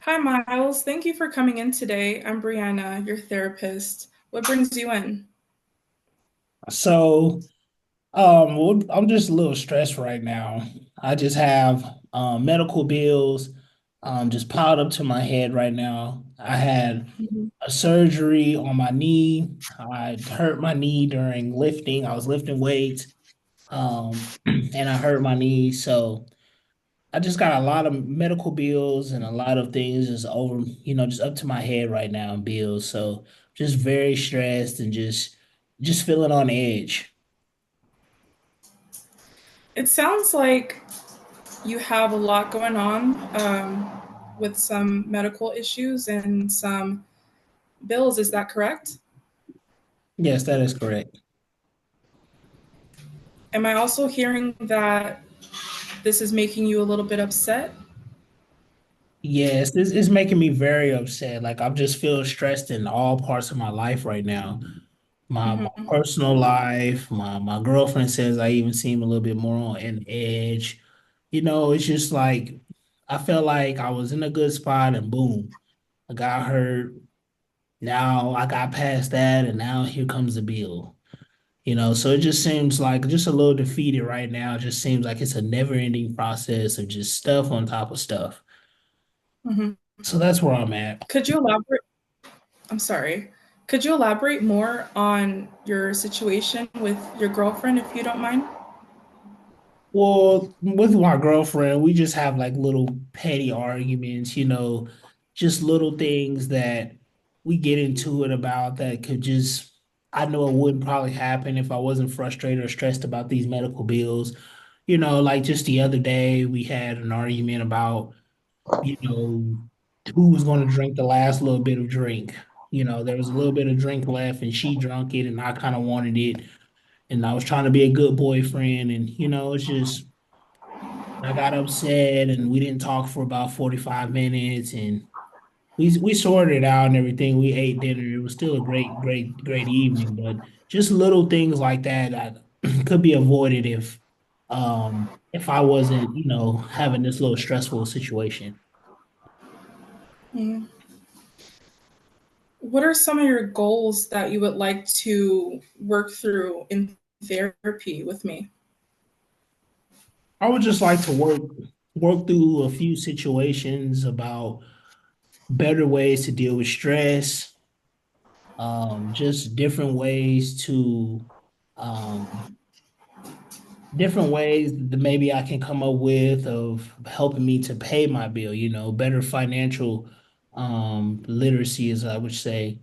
Hi, Miles. Thank you for coming in today. I'm Brianna, your therapist. What brings you in? So, well, I'm just a little stressed right now. I just have medical bills just piled up to my head right now. I had Mhm. a surgery on my knee. I hurt my knee during lifting. I was lifting weights, and I hurt my knee. So I just got a lot of medical bills and a lot of things just just up to my head right now in bills. So just very stressed and just feeling on edge. It sounds like you have a lot going on with some medical issues and some bills. Is that correct? Yes, that is correct. Am I also hearing that this is making you a little bit upset? Yes, this is making me very upset. Like I'm just feel stressed in all parts of my life right now. My Hmm. personal life, my girlfriend says I even seem a little bit more on an edge. It's just like I felt like I was in a good spot and boom, I got hurt. Now I got past that and now here comes the bill. So it just seems like just a little defeated right now. It just seems like it's a never-ending process of just stuff on top of stuff. Hmm. So that's where I'm at. Could you elaborate? I'm sorry. Could you elaborate more on your situation with your girlfriend, if you don't mind? Well, with my girlfriend, we just have like little petty arguments, just little things that we get into it about that could just, I know it wouldn't probably happen if I wasn't frustrated or stressed about these medical bills. Like just the other day, we had an argument about, you know, who was going to drink the last little bit of drink. There was a little bit of drink left and she drank it and I kind of wanted it. And I was trying to be a good boyfriend. And, it's just, I got upset and we didn't talk for about 45 minutes and we sorted it out and everything. We ate dinner. It was still a great evening, but just little things like that could be avoided if I wasn't, having this little stressful situation. Mm. What are some of your goals that you would like to work through in therapy with me? I would just like to work through a few situations about better ways to deal with stress, just um different ways that maybe I can come up with of helping me to pay my bill, better financial literacy, as I would say.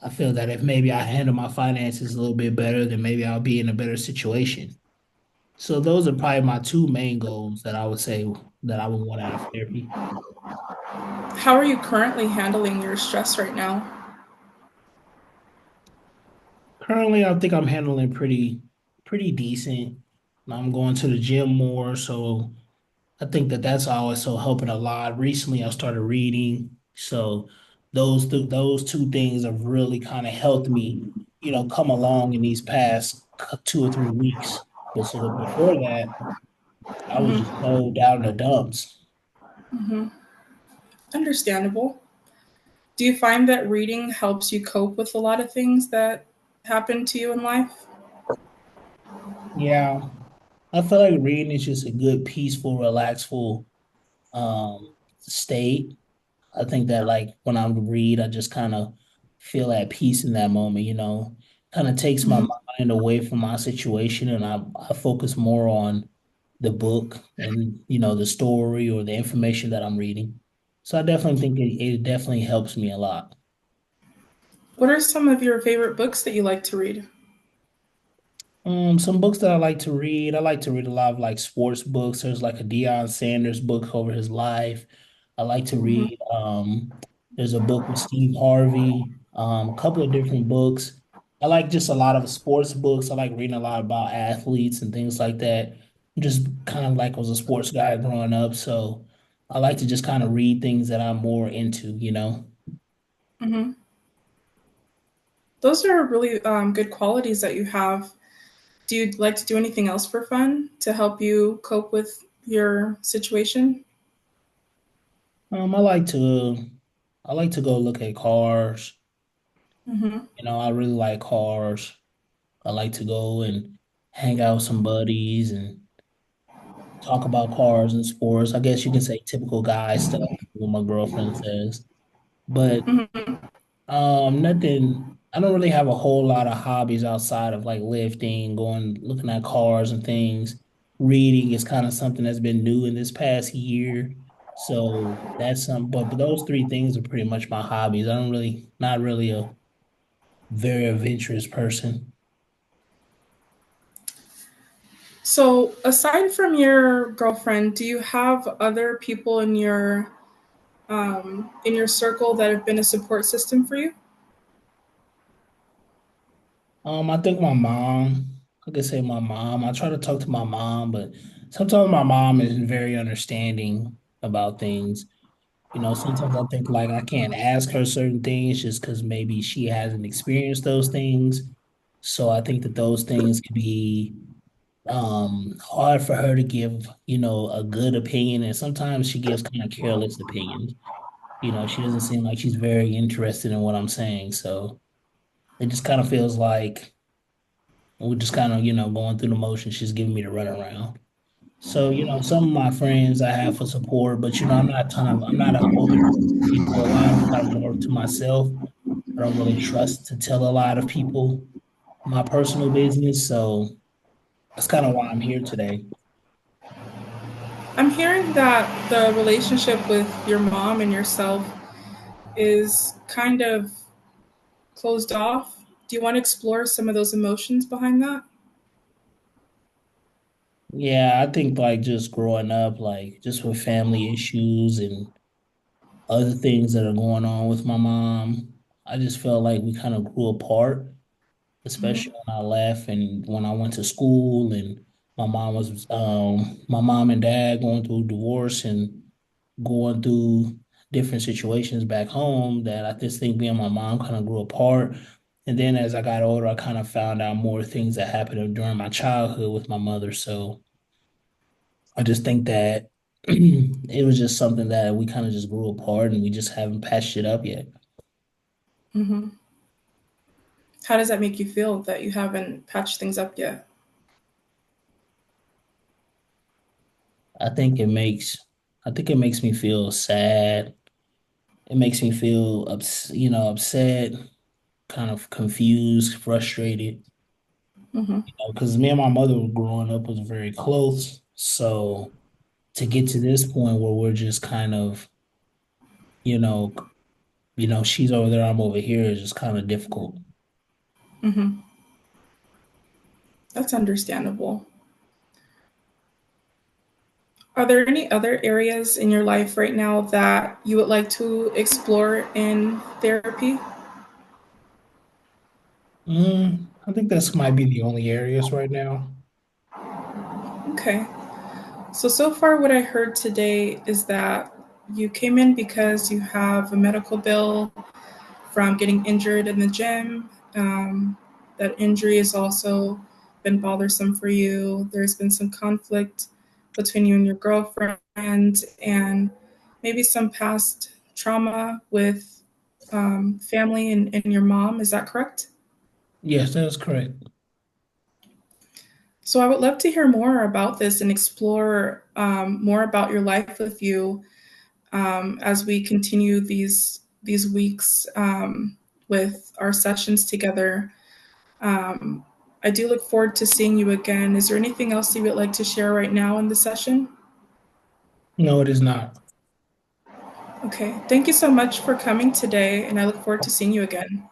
I feel that if maybe I handle my finances a little bit better, then maybe I'll be in a better situation. So those are probably my two main goals that I would say that I would want out of therapy. How are you currently handling your stress right now? Currently, I think I'm handling pretty decent. I'm going to the gym more, so I think that that's also helping a lot. Recently, I started reading, so those two things have really kind of helped me, come along in these past 2 or 3 weeks. But so before that, I was just Hmm. so down in the dumps. Hmm. Understandable. Do you find that reading helps you cope with a lot of things that happen to you in life? Yeah, I feel like reading is just a good, peaceful, relaxful state. I think that like when I read, I just kind of feel at peace in that moment, kind of takes my Hmm. mind away from my situation and I focus more on the book and, the story or the information that I'm reading. So I definitely think it definitely helps me a lot. What are some of your favorite books that you like to read? Some books that I like to read a lot of like sports books. There's like a Deion Sanders book over his life. I like to Hmm. read. There's a book with Steve Harvey. A couple of different books. I like just a lot of sports books. I like reading a lot about athletes and things like that. Just kind of like was a sports guy growing up, so I like to just kind of read things that I'm more into. Hmm. Those are really good qualities that you have. Do you like to do anything else for fun to help you cope with your situation? Um, I like to I like to go look at cars. Hmm. I really like cars. I like to go and hang out with some buddies and talk about cars and sports. I guess you can say typical guy stuff, what my girlfriend says. But Hmm. nothing. I don't really have a whole lot of hobbies outside of like lifting, going looking at cars and things. Reading is kind of something that's been new in this past year. So that's some, but those three things are pretty much my hobbies. I don't really, not really a very adventurous person. So, aside from your girlfriend, do you have other people in your circle that have been a support system for you? I think my mom, I could say my mom. I try to talk to my mom, but sometimes my mom isn't very understanding about things. Sometimes I think like I can't ask her certain things just because maybe she hasn't experienced those things. So I think that those things can be hard for her to give, a good opinion. And sometimes she gives kind of careless opinions. She doesn't seem like she's very interested in what I'm saying. So it just kind of feels like we're just kind of, going through the motions. She's giving me the runaround. So, some of my friends I have for support, but I'm not an open book with people a lot. I'm kind of more to myself. I don't really trust to tell a lot of people my personal business. So that's kind of why I'm here today. I'm hearing that the relationship with your mom and yourself is kind of closed off. Do you want to explore some of those emotions behind that? Yeah, I think like just growing up, like just with family issues and other things that are going on with my mom, I just felt like we kind of grew apart, especially Hmm. when I left and when I went to school and my mom and dad going through divorce and going through different situations back home that I just think me and my mom kind of grew apart. And then as I got older, I kind of found out more things that happened during my childhood with my mother. So I just think that it was just something that we kind of just grew apart and we just haven't patched it up yet. Hmm. How does that make you feel that you haven't patched things up yet? I think it makes I think it makes me feel sad. It makes me feel upset, kind of confused, frustrated. Hmm. Because me and my mother growing up was very close. So to get to this point where we're just kind of, you know, she's over there, I'm over here is just kind of difficult. Hmm. That's understandable. Are there any other areas in your life right now that you would like to explore in therapy? I think this might be the only areas right now. Okay. So far, what I heard today is that you came in because you have a medical bill from getting injured in the gym. That injury has also been bothersome for you. There's been some conflict between you and your girlfriend, and maybe some past trauma with family and your mom. Is that correct? Yes, that's correct. So I would love to hear more about this and explore more about your life with you as we continue these weeks with our sessions together. Um, I do look forward to seeing you again. Is there anything else you would like to share right now in the session? No, it is not. Okay. Thank you so much for coming today, and I look forward to seeing you again.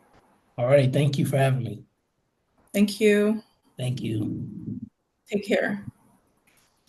All right. Thank you for having me. Thank you. Thank you. Take care.